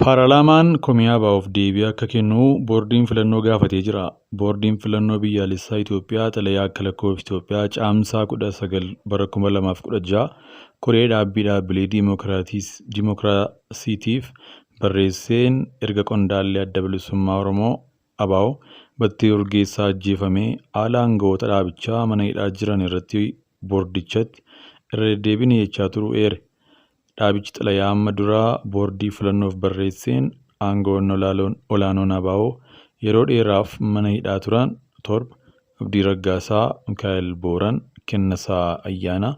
Paarlaamaan komii ABO'f deebii akka kennu boordiin filannoo gaafatee jira. Boordiin filannoo biyyaalessaa Itoophiyaa xalayaa akka lakkoofsa Itoophiyaa caamsaa 19/2016 koree dhaabbilee Dimookiraasiitiif barreesseen erga qondaalli adda bilisummaa Oromoo ABO Battee Urgeessaa ajjeefamee haala aangawoota dhaabichaa mana hidhaa jiran irratti boordichatti irra deddeebiin jechaa turuu eere. Dhaabichi xalayaa amma duraa boordii filannoof barreesseen aangawoonni olaanoon ABO yeroo dheeraaf mana hidhaa turan torba Abdii Raggaasaa, Mikaa'el Booran, Kennasaa Ayyaanaa,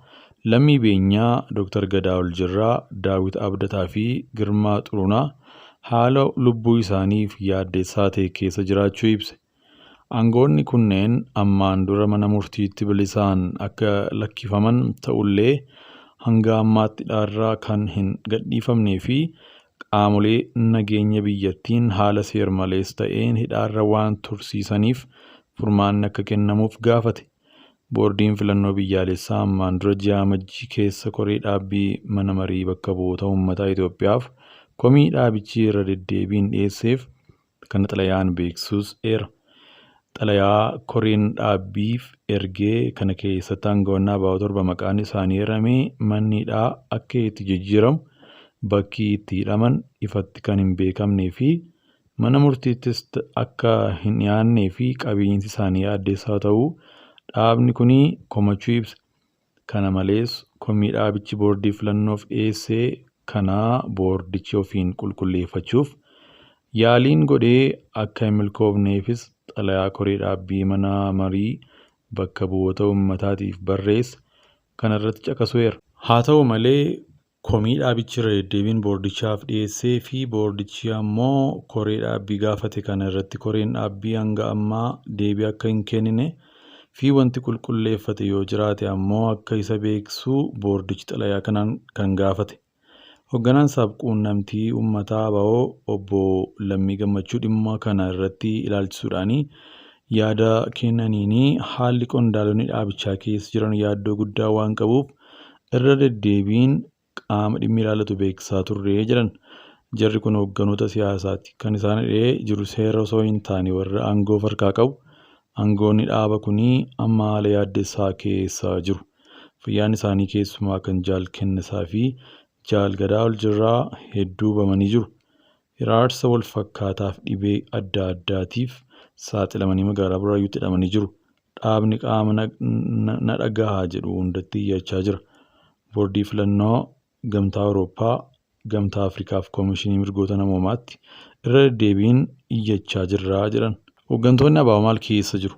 Lammii Beenyaa, Dr. Gadaa Oljirraa, Daawit Abdataa fi Girmaa Xurunaa haala lubbuu isaaniif yaaddeessaa ta'e keessa jiraachuu ibse. Aangawoonni kunneen ammaan dura mana murtiitti bilisaan akka lakkifaman ta'ullee hanga ammaatti hidhaarraa kan hin gadhiifamnee fi qaamolee nageenya biyyattiin haala seer-malees ta'een hidhaarra waan tursiisaniif furmaanni akka kennamuuf gaafate. Boordiin filannoo biyyaalessaa ammaan dura ji'a Amajjii keessa koree dhaabbii mana marii bakka bu'oota uummataa Itoophiyaaf komii dhaabichi irra deddeebiin dhiyeesseef kana xalayaan beeksisuus eera. Xalayaa koreen dhaabbiif ergee kana keessatti aangawoonni ABO torba maqaan isaanii eeramee manni hidhaa akka itti jijjiiramu bakki itti hidhaman ifatti kan hin beekamnee fi mana murtiittis akka hin dhiyaannee fi qabeenyi isaanii yaaddeessaa ta'uu dhaabni kun komachuu ibsa. Kana malees komii dhaabichi boordii filannoof dhiyeessee kanaa boordichi ofiin qulqulleeffachuuf yaaliin godhee akka hin milkoofneefis xalayaa koree dhaabbii mana marii bakka bu'oota uummataatiif barreesse kana irratti caqasuuera. Haa ta'u malee komii dhaabichi irra deddeebiin boordichaaf dhiyeessee fi boordichi ammoo koree dhaabbii gaafate kana irratti koreen dhaabbii hanga ammaa deebii akka hin kennine fi wanti qulqulleeffate yoo jiraate ammoo akka isa beeksisuu boordichi xalayaa kanaan kan gaafate. Hoogganaan sabquunnamtii uummataa ABO obbo Lammii Gammachuu dhimma kana irratti ilaalchisuudhaan yaada kennaniin haalli qondaalonni dhaabichaa keessa jiran yaaddoo guddaa waan qabuuf irra deddeebiin qaama dhimmi ilaallatu beeksisaa turre jedhan. Jarri kun hoogganoota siyaasaati. Kan isaan hidhee jiru seera osoo hin taane warra aangoo harkaa qabu. Aangawoonni dhaaba kunii amma haala yaaddeessaa keessa jiru. Fayyaan isaanii keessumaa kan Jaal Kennisaa fi Jaal Gadaa Oljirraa hedduu bamanii jiru. Hiraarsa wal fakkaataaf dhibee adda addaatiif saaxilamanii magaalaa Buraayyuutti hidhamanii jiru. Dhaabni qaama na dhagahaa jedhu hundatti iyyachaa jira. Boordii filannoo Gamtaa Awurooppaa, Gamtaa Afrikaa fi Koomishinii Mirgoota Namoomaatti irra deddeebiin iyyachaa jirra jedhan. Hooggantoonni ABO maal keessa jiru?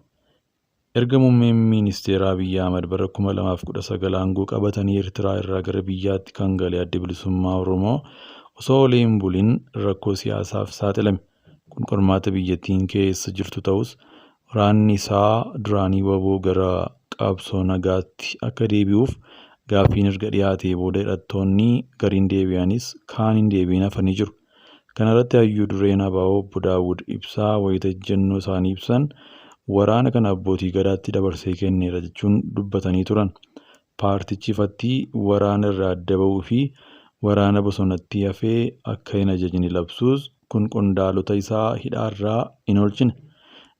Erga muummeen ministeeraa Abiyyi Ahmad bara 2019 aangoo qabatanii Eertiraa irraa gara biyyaatti kan gale adda bilisummaa Oromoo osoo olee hin buliin rakkoo siyaasaaf saaxilame. Kun qormaata biyyattiin keessa jirtu ta'us waraanni isaa duraanii WBO gara qabsoo nagaatti akka deebi'uuf gaaffiin erga dhiyaatee booda hidhattoonni gariin deebi'anis kaan hin deebiin hafanii jiru. Kana irratti hayyuu dureen ABO obbo Daawud Ibsaa wayita ejjennoo isaanii ibsan waraana kana abbootii gadaatti dabarsee kenneera jechuun dubbatanii turan. Paartichi ifatti waraana irraa adda ba'uu fi waraana bosonatti hafee akka hin ajajne labsuus kun qondaalota isaa hidhaarraa hin oolchine.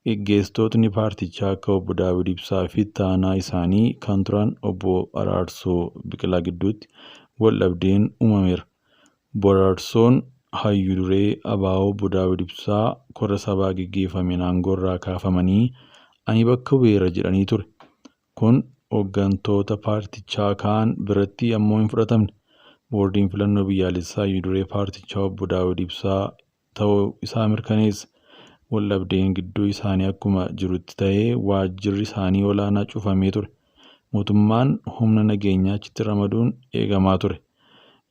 Gaggeessitootni paartichaa akka obbo Daawud Ibsaa fi itti aanaa isaanii kan turan obbo Araarsoo Biqilaa gidduutti waldhabdeen uumameera. Obbo Araarsoon hayyuu duree ABO obbo Daawud Ibsaa korra sabaa gaggeeffameen aangoorraa kaafamanii ani bakka bu'eera jedhanii ture. Kun hooggantoota paartichaa kaan biratti ammoo hin fudhatamne. Boordiin filannoo biyyaalessaa hayyuu duree paartichaa obbo Daawud Ibsaa ta'uu isaa mirkaneessa. Waldhabdeen gidduu isaanii akkuma jirutti ta'ee waajjirri isaanii olaanaa cufamee ture. Mootummaan humna nageenyaa achitti ramaduun eegamaa ture.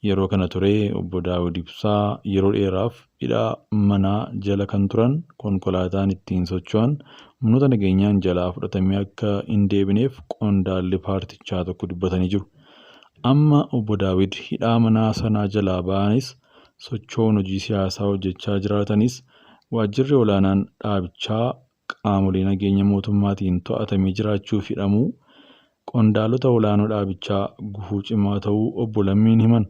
Yeroo kana ture obbo Daawud Ibsaa yeroo dheeraaf hidhaa manaa jala kan turan konkolaataan ittiin socho'an humnoota nageenyaan jalaa fudhatamee akka hin deebineef qondaalli paartichaa tokko dubbatanii jiru. Amma obbo Daawud hidhaa manaa sanaa jalaa ba'anis socho'uun hojii siyaasaa hojjechaa jiraatanis waajjirri olaanaan dhaabichaa qaamolee nageenya mootummaatiin to'atamee jiraachuuf hidhamuu qondaalota olaanoo dhaabichaa gufuu cimaa ta'uu obbo Lammiin himan.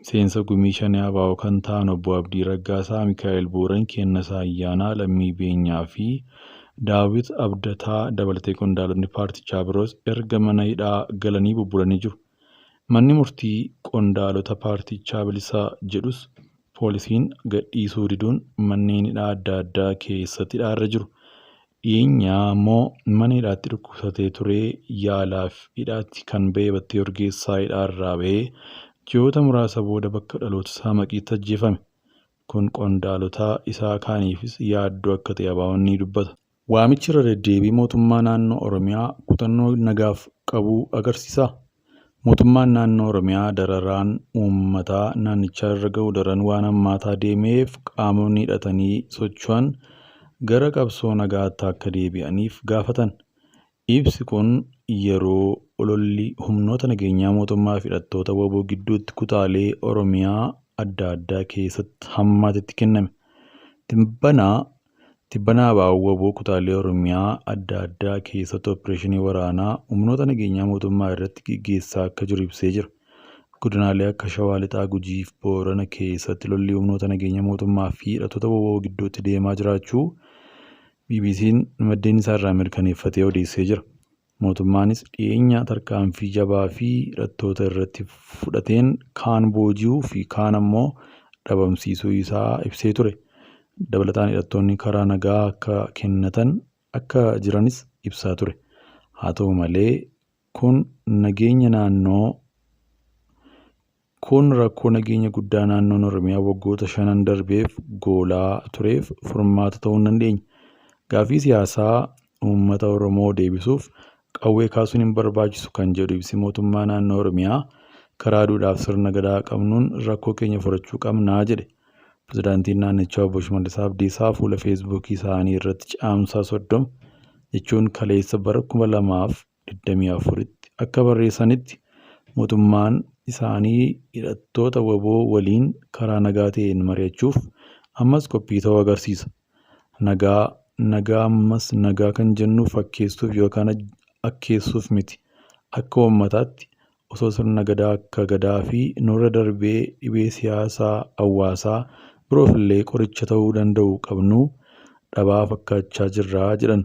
Seensa gumii shanee ABO kan ta'an obbo Abdii Raggaasaa, Mikaa'el Booran, Kennesaa Ayyaanaa, Lammii Beenyaa fi Daawit Abdataa dabalatee qondaaltonni paartichaa biroos erga mana hidhaa galanii bubbulanii jiru. Manni murtii qondaalota paartichaa bilisa jedhus poolisiin gadhiisuu diduun manneen hidhaa adda addaa keessatti hidhaarra jiru. Dhiyeenyaa immoo mana hidhaatti dhukkubsatee ture yaalaaf hidhaatti kan ba'e Battee Urgeessaa hidhaarraa ba'ee ji'oota muraasa booda bakka dhaloota isaa Maqiitti ajjeefame. Kun qondaalota isaa kaaniifis yaaddoo akka ta'e ABO'n ni dubbata. Waamichi irra deddeebii mootummaa naannoo Oromiyaa kutannoo nagaaf qabu agarsiisa. Mootummaan naannoo Oromiyaa dararaan uummataa naannichaa irra gahu daran waan hammaataa deemeef qaamonni hidhatanii socho'an gara qabsoo nagaatti akka deebi'aniif gaafatan. Ibsi kun yeroo ololli humnoota nageenyaa mootummaa fi hidhattoota WBO gidduutti kutaalee Oromiyaa adda addaa keessatti hammaatetti kenname. Tibbanaa ABO'n WBO kutaalee Oromiyaa adda addaa keessatti opereeshinii waraanaa humnoota nageenyaa mootummaa irratti gaggeessaa akka jiru ibsee jira. Godinaalee akka Shawaa Lixaa, Gujii fi Boorana keessatti lolli humnoota nageenya mootummaa fi hidhattoota WBO gidduutti deemaa jiraachuu BBC'n maddeen isaa irraa mirkaneeffatee odeessee jira. Mootummaanis dhiyeenya tarkaanfii jabaa fi hidhattoota irratti fudhateen kaan booji'uu fi kaan ammoo dhabamsiisuu isaa ibsee ture. Dabalataan hidhattoonni karaa nagaa akka kennatan akka jiranis ibsaa ture. Haa ta'u malee kun rakkoo nageenya guddaa naannoon Oromiyaa waggoota 5 darbeef goolaa tureef furmaata ta'uu hin dandeenye. Gaaffii siyaasaa uummata Oromoo deebisuuf qawwee kaasuun hin barbaachisu kan jedhu ibsi mootummaa naannoo Oromiyaa karaa duudhaaf sirna gadaa qabnuun rakkoo keenya furachuu qabnaa jedhe. Pirezidaantiin naannichaa obbo Shimallis Abdiisaa fuula feesbuukii isaanii irratti caamsaa 30 jechuun kaleessa bara 2024tti akka barreessanitti mootummaan isaanii hidhattoota WBO waliin karaa nagaa ta'een mari'achuuf ammas qophii ta'uu agarsiisa. Nagaa ammas nagaa kan jennu fakkeessuuf yookaan akkeessuuf miti. Akka uummataatti osoo sirna gadaa akka gadaa fi nurra darbee dhibee siyaasaa hawaasaa biroofillee qoricha ta'uu danda'u qabnu dhabaa fakkaachaa jirraa jedhan.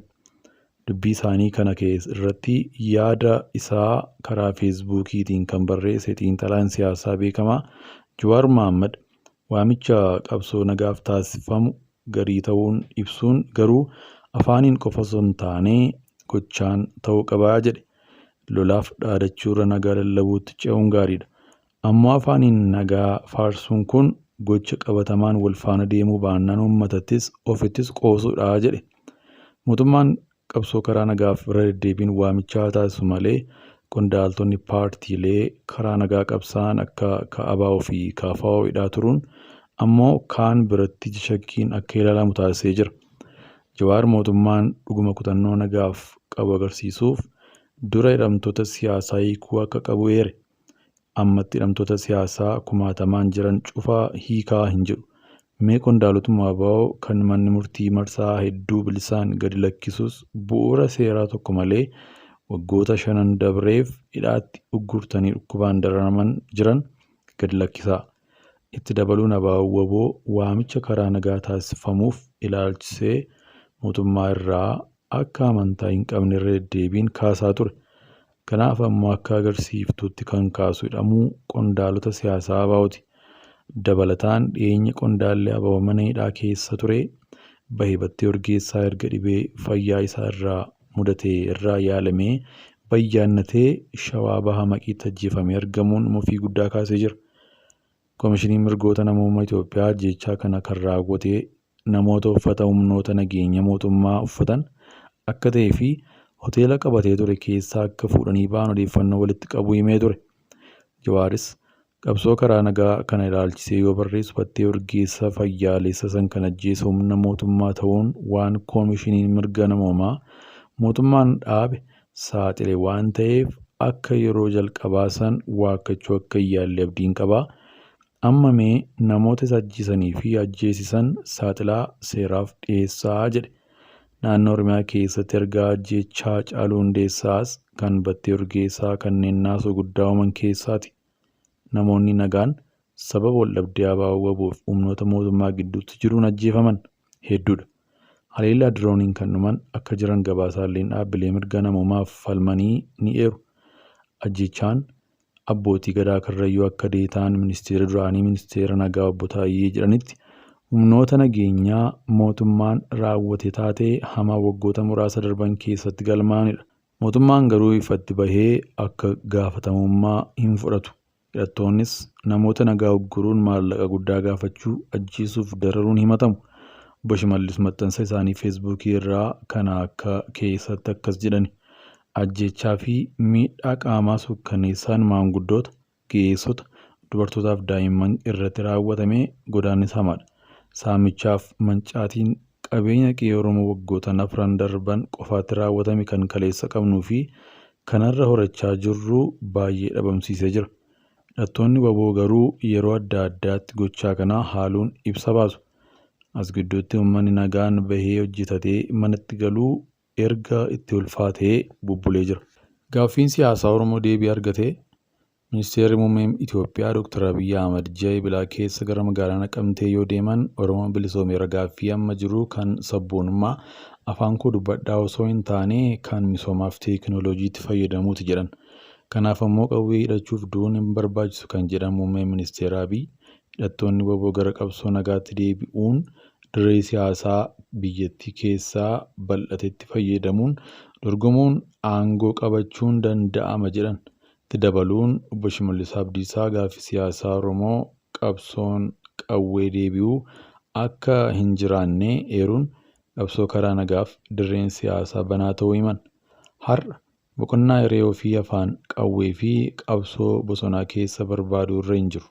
Dubbii isaanii kana irratti yaada isaa karaa feesbuukiitiin kan barreesse xiinxalaan siyaasaa beekamaa Jawaar Mohaammed waamicha qabsoo nagaaf taasifamu garii ta'uun ibsuun garuu afaaniin qofa osoo hin taane gochaan ta'uu qabaa jedhe. Lolaaf dhaadachuurra nagaa lallabuutti ce'uun gaariidha. Ammoo afaaniin nagaa faarsuun kun gocha qabatamaan wal faana deemuu baannaan uummatattis ofittis qoosuudha jedhe. Mootummaan qabsoo karaa nagaaf irra deddeebiin waamichaa taasisu malee qondaaltonni paartiilee karaa nagaa qabsaan akka ABO fi KFO hidhaa turuun ammoo kaan biratti shakkiin akka ilaalamu taasisee jira. Jawaar mootummaan dhuguma kutannoo nagaaf qabu agarsiisuuf dura hidhamtoota siyaasaa hiikuu akka qabu eere. Ammatti hidhamtoota siyaasaa kumaatamaan jiran cufaa hiikaa hin jedhu. Mee qondaalotuma ABO kan manni murtii marsaa hedduu bilisaan gadi lakkisuus bu'uura seeraa tokko malee waggoota 5 dabreef hidhaatti uggurtanii dhukkubaan dararaman jiran gadi lakkisaa. Itti dabaluun ABO waamicha karaa nagaa taasifamuuf ilaalchisee mootummaa irraa akka amantaa hin qabne irra deddeebiin kaasaa ture. Kanaaf ammoo akka agarsiiftuutti kan kaasu hidhamuu qondaalota siyaasaa ABO'ti. Dabalataan dhiyeenya qondaalli ABO mana hidhaa keessa ture bahee Battee Urgeessaa erga dhibee fayyaa isaa irraa mudate irraa yaalamee bayyaannatee Shawaa Bahaa Maqiitti ajjeefamee argamuun mufii guddaa kaasee jira. Koomishiniin mirgoota namummaa Itoophiyaa ajjeechaa kana kan raawwate namoota uffata humnoota nageenya mootummaa uffatan akka ta'ee fi hoteela qabatee ture keessaa akka fuudhanii ba'an odeeffannoo walitti qabu himee ture. Jawaaris qabsoo karaa nagaa kana ilaalchisee yoo barreessu Battee Urgeessaa fayyaalessa san kan ajjeese humna mootummaa ta'uun waan koomishiniin mirga namummaa mootummaan dhaabe saaxile waan ta'eef akka yeroo jalqabaa san waakkachuu akka hin yaalle abdiin qabaa. Amma mee namoota isa ajjeesanii fi ajjeesisan saaxilaa seeraaf dhiyeessaa jedhe. Naannoo Oromiyaa keessatti ergaa ajjeechaa Haacaaluu Hundeessaas kan Battee Urgeessaa kanneen naasoo guddaa uuman keessaati. Namoonni nagaan sababa waldhabdee ABO WBOf humnoota mootummaa gidduutti jiruun ajjeefaman hedduudha. Haleellaa dirooniin kan dhuman akka jiran gabaasaaleen dhaabbilee mirga namoomaaf falmanii ni eeru. Ajjechaan abbootii gadaa Karrayyuu akka deetaan ministeera duraanii ministeera nagaa obbo Taayyee jedhanitti humnoota nageenyaa mootummaan raawwate taatee hamaa waggoota muraasa darban keessatti galmaa'anidha. Mootummaan garuu ifatti bahee akka gaafatamummaa hin fudhatu. Hidhattoonnis namoota nagaa ugguruun maallaqa guddaa gaafachuu, ajjeesuuf dararuun himatamu. Obbo Shimallis maxxansa isaanii feesbuukii irraa kana akka keessatti akkas jedhani. Ajjechaa fi miidhaa qaamaa suukkanneessaan maanguddoota, ga'eessota, dubartootaaf daa'imman irratti raawwatame godaannis hamaadha. Saamichaaf mancaatiin qabeenya qe'ee Oromoo waggoota afran darban qofaatti raawwatame kan kaleessa qabnuu fi kanarra horachaa jirru baay'ee dhabamsiisee jira. Hidhattoonni WBO garuu yeroo adda addaatti gochaa kanaa haaluun ibsa baasu. As gidduutti uummanni nagaan bahee hojjetatee manatti galuu erga itti ulfaatee bubbulee jira. Gaaffiin siyaasaa Oromoo deebii argatee Ministeerri Muummee Itoophiyaa Dr. Abiyyi Ahmad ji'a eebilaa keessa gara magaalaa Naqamtee yoo deeman Oromoon bilisoomeera gaaffii amma jiru kan sabboonummaa afaan koo dubbadhaa osoo hin taane kan misoomaaf teekinooloojiitti fayyadamuuti jedhan. Kanaaf ammoo qawwee hidhachuuf du'uun hin barbaachisu kan jedhan Muummee Ministeera Abiyyi hidhattoonni WBO gara qabsoo nagaatti deebi'uun dirree siyaasaa biyyattii keessaa bal'atetti fayyadamuun dorgomuun aangoo qabachuun danda'ama jedhan. Itti dabaluun Obbo Shimallis Abdiisaa gaaffii siyaasaa Oromoo qabsoon qawwee deebi'uu akka hin jiraanne eeruun qabsoo karaa nagaaf dirreen siyaasaa banaa ta'uu himan. Har'a boqonnaa hiree ofii afaan qawwee fi qabsoo bosonaa keessa barbaaduu irra hin jiru.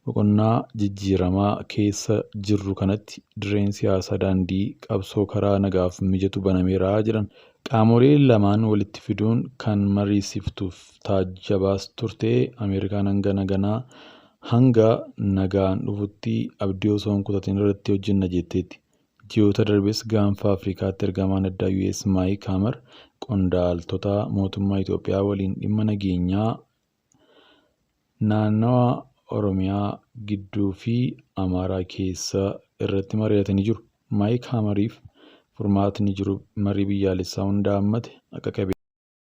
Boqonnaa jijjiiramaa keessa jirru kanatti dirreen siyaasaa daandii qabsoo karaa nagaaf mijatu banameera jedhan. Qaamoleen lamaan walitti fiduun kan mariisiftuuf taajjabaas turte Ameerikaan hanga nagaan dhufutti abdii osoo hin kutatin irratti hojjenna jetteetti. Ji'oota darbes gaanfa Afrikaatti ergamaan addaa US Mike Hammer qondaaltota mootummaa Itoophiyaa waliin dhimma nageenyaa naannawa Oromiyaa gidduu fi Amaaraa keessa irratti mari'atanii jiru. Mike Hammeriif furmaatni jiru marii biyyaalessaa hunda hammate akka qabe.